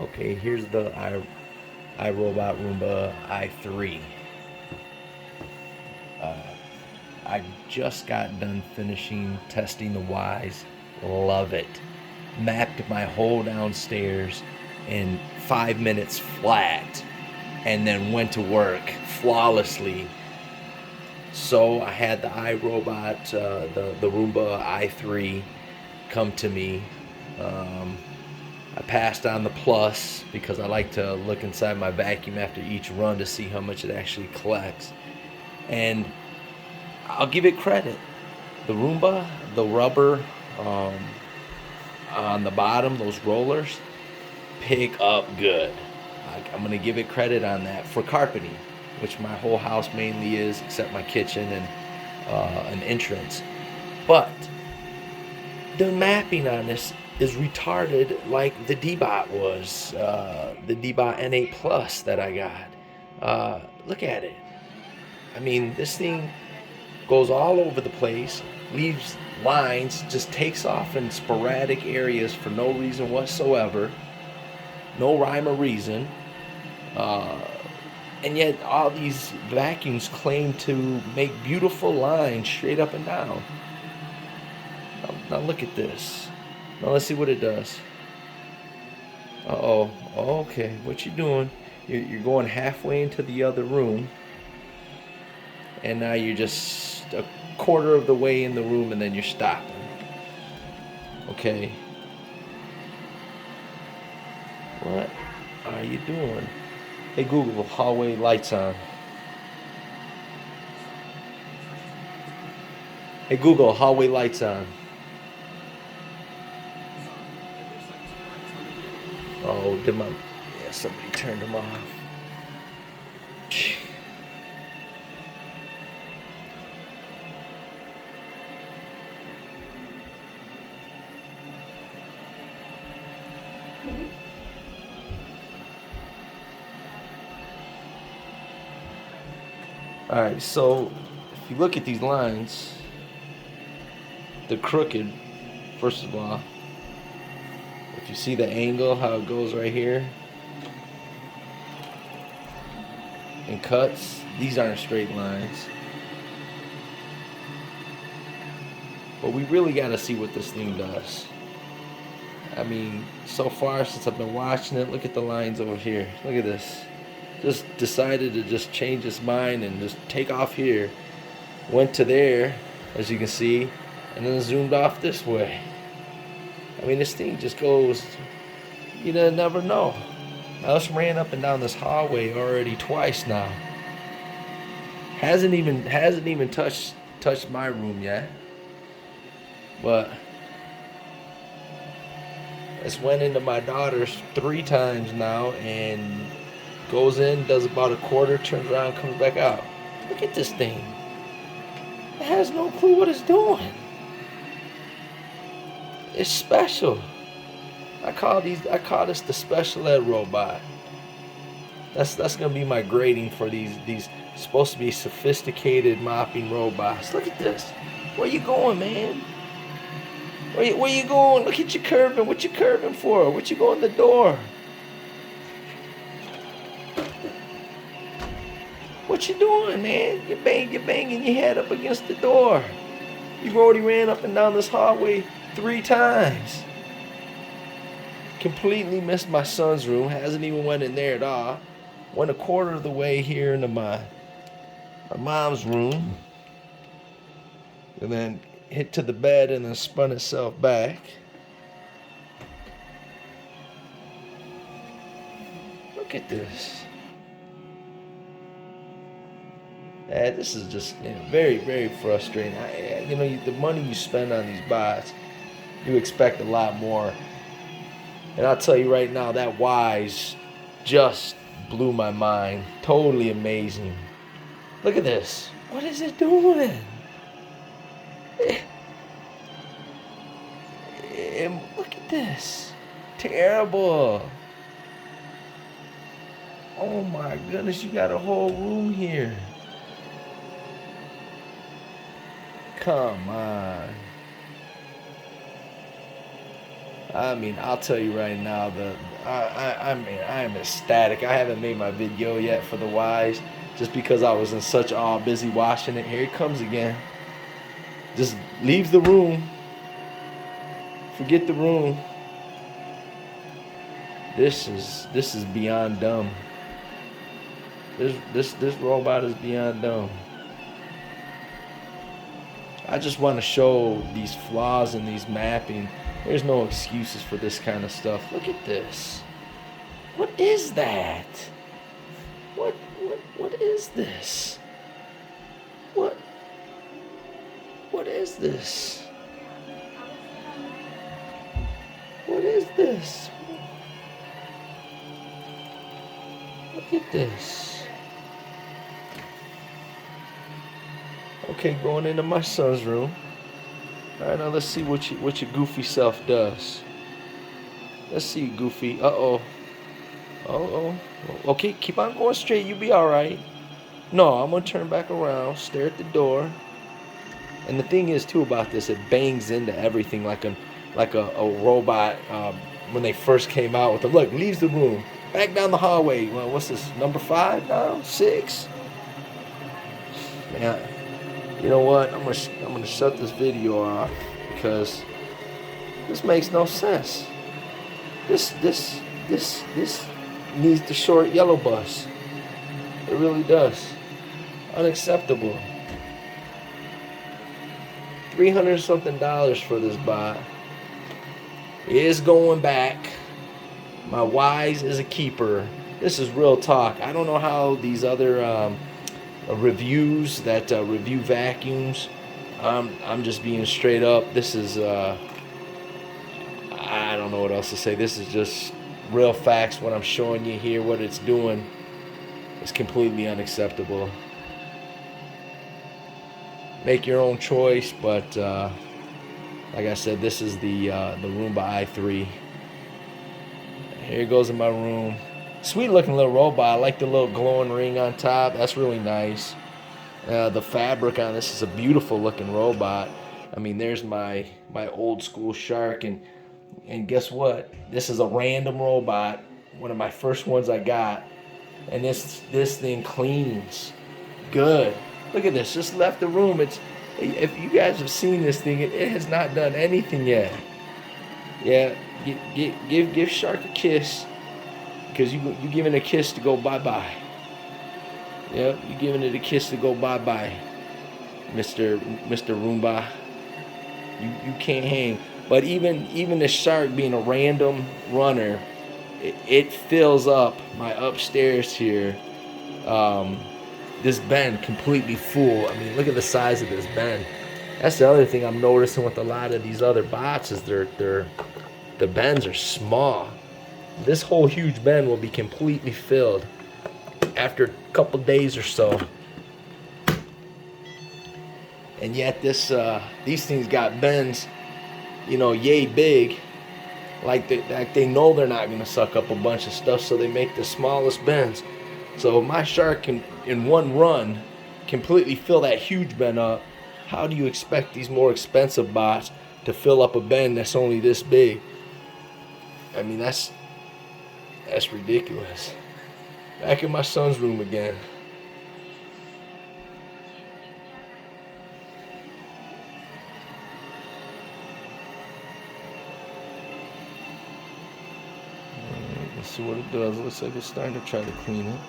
Okay, here's the iRobot Roomba i3. I just got done finishing testing the Wyze. Love it. Mapped my whole downstairs in 5 minutes flat, and then went to work flawlessly. So I had the iRobot, the Roomba i3, come to me. Um, I passed on the plus because I like to look inside my vacuum after each run to see how much it actually collects. And I'll give it credit. The Roomba, the rubber um, on the bottom, those rollers, pick up good. I'm going to give it credit on that for carpeting, which my whole house mainly is, except my kitchen and an entrance. But the mapping on this is retarded like the D-Bot was, the D-Bot N8 Plus that I got. Look at it. I mean, this thing goes all over the place, leaves lines, just takes off in sporadic areas for no reason whatsoever, no rhyme or reason. Uh, and yet all these vacuums claim to make beautiful lines straight up and down. Now look at this. Now let's see what it does. Uh-oh. Okay, what you doing? You're going halfway into the other room, and now you're just a quarter of the way in the room, and then you're stopping. Okay. What are you doing? Hey Google, hallway lights on. Hey Google, hallway lights on. Oh, did my... Yeah, somebody turned them off. Alright, so if you look at these lines, they're crooked, first of all. If you see the angle, how it goes right here, and cuts, these aren't straight lines. But we really gotta see what this thing does. I mean, so far since I've been watching it, look at the lines over here. Look at this. Just decided to just change his mind and just take off here. Went to there, as you can see, and then zoomed off this way. I mean, this thing just goes, you never know. I just ran up and down this hallway already twice now. Hasn't even touched my room yet. But it's went into my daughter's 3 times now, and goes in, does about a quarter, turns around, comes back out. Look at this thing. It has no clue what it's doing. It's special. I call this the special ed robot. That's gonna be my grading for these supposed to be sophisticated mopping robots. Look at this. Where you going, man? Where you going? Look at you curving. What you curving for? What you going the door? What you doing, man? You're banging your head up against the door. You've already ran up and down this hallway 3 times. Completely missed my son's room. Hasn't even went in there at all. Went a quarter of the way here into my mom's room. And then hit to the bed and then spun itself back. Look at this. This is just very, very frustrating. The money you spend on these bots, you expect a lot more. And I'll tell you right now, that Wyze just blew my mind. Totally amazing. Look at this. What is it doing? And look at this. Terrible. Oh my goodness, you got a whole room here. Come on. I mean, I'll tell you right now, I mean, I am ecstatic. I haven't made my video yet for the Wyze, just because I was in such awe, busy watching it. Here it comes again. Just leaves the room. Forget the room. This is beyond dumb. This robot is beyond dumb. I just want to show these flaws in these mapping. There's no excuses for this kind of stuff. Look at this. What is that? What is this? What is this? What is this? Look at this. Okay, going into my son's room. All right, now let's see what your goofy self does. Let's see, Goofy. Uh-oh. Uh-oh. Okay, keep on going straight. You'll be all right. No, I'm going to turn back around, stare at the door. And the thing is, too, about this, it bangs into everything like a robot when they first came out with them. Look, leaves the room. Back down the hallway. Well, what's this, number 5 now? 6? Man, you know what? I'm gonna shut this video off because this makes no sense. This needs the short yellow bus. It really does. Unacceptable. $300 something for this bot. It is going back. My Wyze is a keeper. This is real talk. I don't know how these other reviews that review vacuums. I'm just being straight up. This is I don't know what else to say. This is just real facts. What I'm showing you here, what it's doing, is completely unacceptable. Make your own choice, but like I said, this is the Roomba i3. Here it goes in my room. Sweet looking little robot. I like the little glowing ring on top. That's really nice. The fabric on this is a beautiful looking robot. I mean, there's my old school shark, and guess what? This is a random robot, one of my first ones I got, and this thing cleans good. Look at this. Just left the room. If you guys have seen this thing, it has not done anything yet. Yeah, give Shark a kiss, because you giving a kiss to go bye-bye. Yep, you giving it a kiss to go bye-bye, Mr. Roomba. You can't hang. But even the shark being a random runner, it fills up my upstairs here. This bin completely full. I mean, look at the size of this bin. That's the other thing I'm noticing with a lot of these other bots is the bins are small. This whole huge bin will be completely filled after a couple days or so. And yet these things got bins, you know, yay big. Like they know they're not gonna suck up a bunch of stuff, so they make the smallest bins. So my shark can, in one run, completely fill that huge bin up. How do you expect these more expensive bots to fill up a bin that's only this big? I mean, that's ridiculous. Back in my son's room again. Let's see what it does. Looks like it's starting to try to clean it.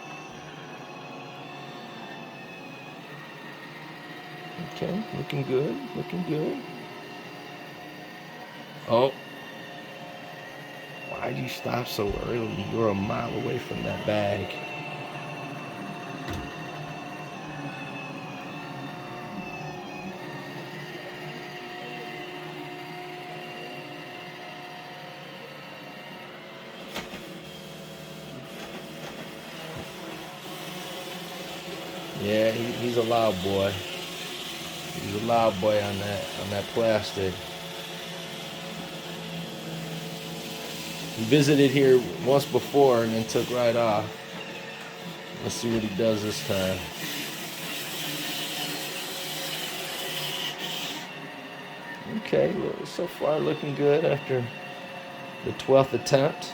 Okay, looking good, looking good. Oh. Why'd you stop so early? You're a mile away from that bag. Yeah, he's a loud boy. He's a loud boy on that plastic. He visited here once before and then took right off. Let's see what he does this time. Okay, so far looking good after the 12th attempt.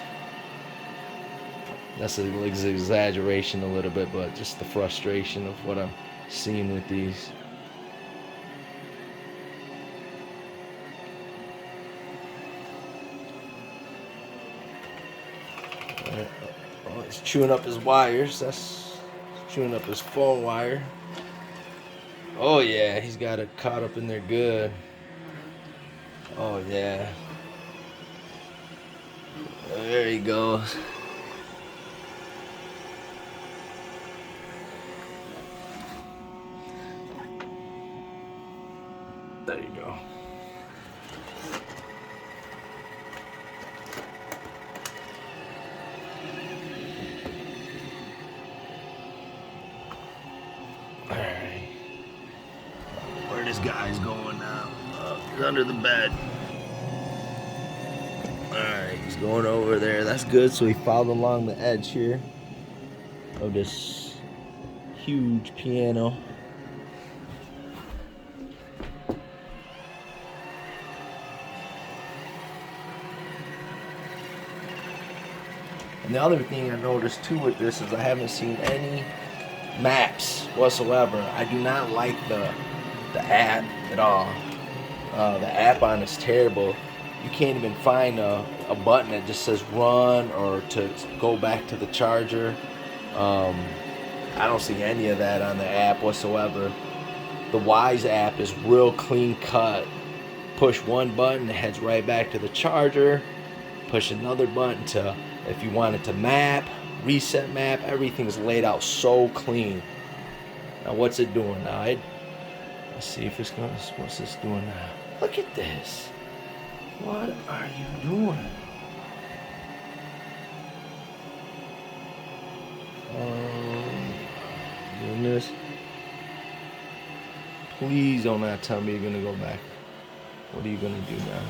That's an exaggeration a little bit, but just the frustration of what I'm seeing with these. Oh, he's chewing up his wires. That's chewing up his phone wire. Oh yeah, he's got it caught up in there good. Oh yeah. There he goes. There you go. Alright. Where this guy's going now? He's under the bed. Alright, he's going over there. That's good. So he followed along the edge here of this huge piano. And the other thing I noticed too with this is I haven't seen any maps whatsoever. I do not like the app at all. The app on is terrible. You can't even find a button that just says run or to go back to the charger. I don't see any of that on the app whatsoever. The Wyze app is real clean cut. Push one button, it heads right back to the charger. Push another button to, if you want it to map, reset map, everything's laid out so clean. Now what's it doing now? Let's see if it's going to, what's this doing now? Look at this. What are you doing? Goodness. Please don't not tell me you're going to go back. What are you going to do now?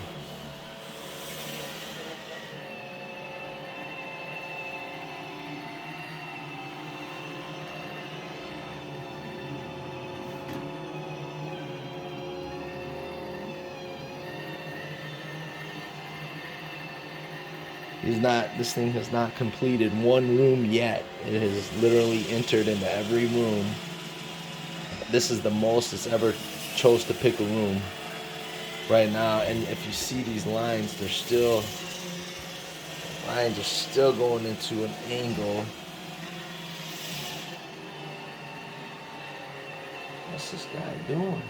This thing has not completed one room yet. It has literally entered into every room. This is the most it's ever chose to pick a room right now. And if you see these lines, lines are still going into an angle. What's this guy doing?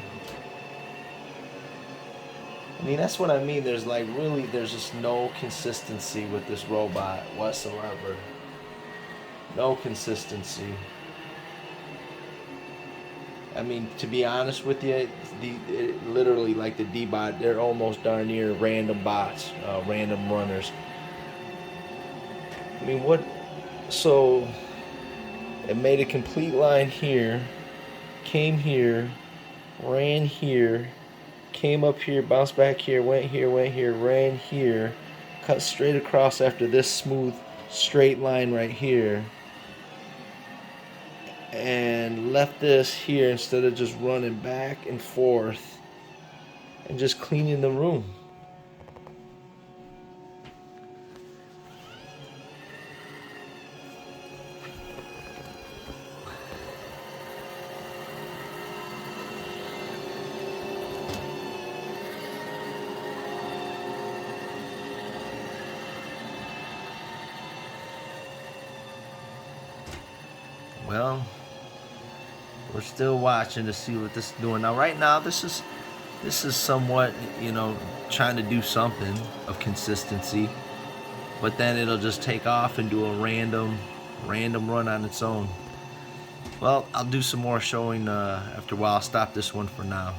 I mean, that's what I mean. There's just no consistency with this robot whatsoever. No consistency. I mean, to be honest with you, literally like the D-bot, they're almost darn near random bots, random runners. I mean, what? So, it made a complete line here, came here, ran here, came up here, bounced back here, went here, ran here, cut straight across after this smooth straight line right here, and left this here instead of just running back and forth and just cleaning the room. Well, we're still watching to see what this is doing. Now, right now, this is somewhat, trying to do something of consistency, but then it'll just take off and do a random run on its own. Well, I'll do some more showing after a while. I'll stop this one for now.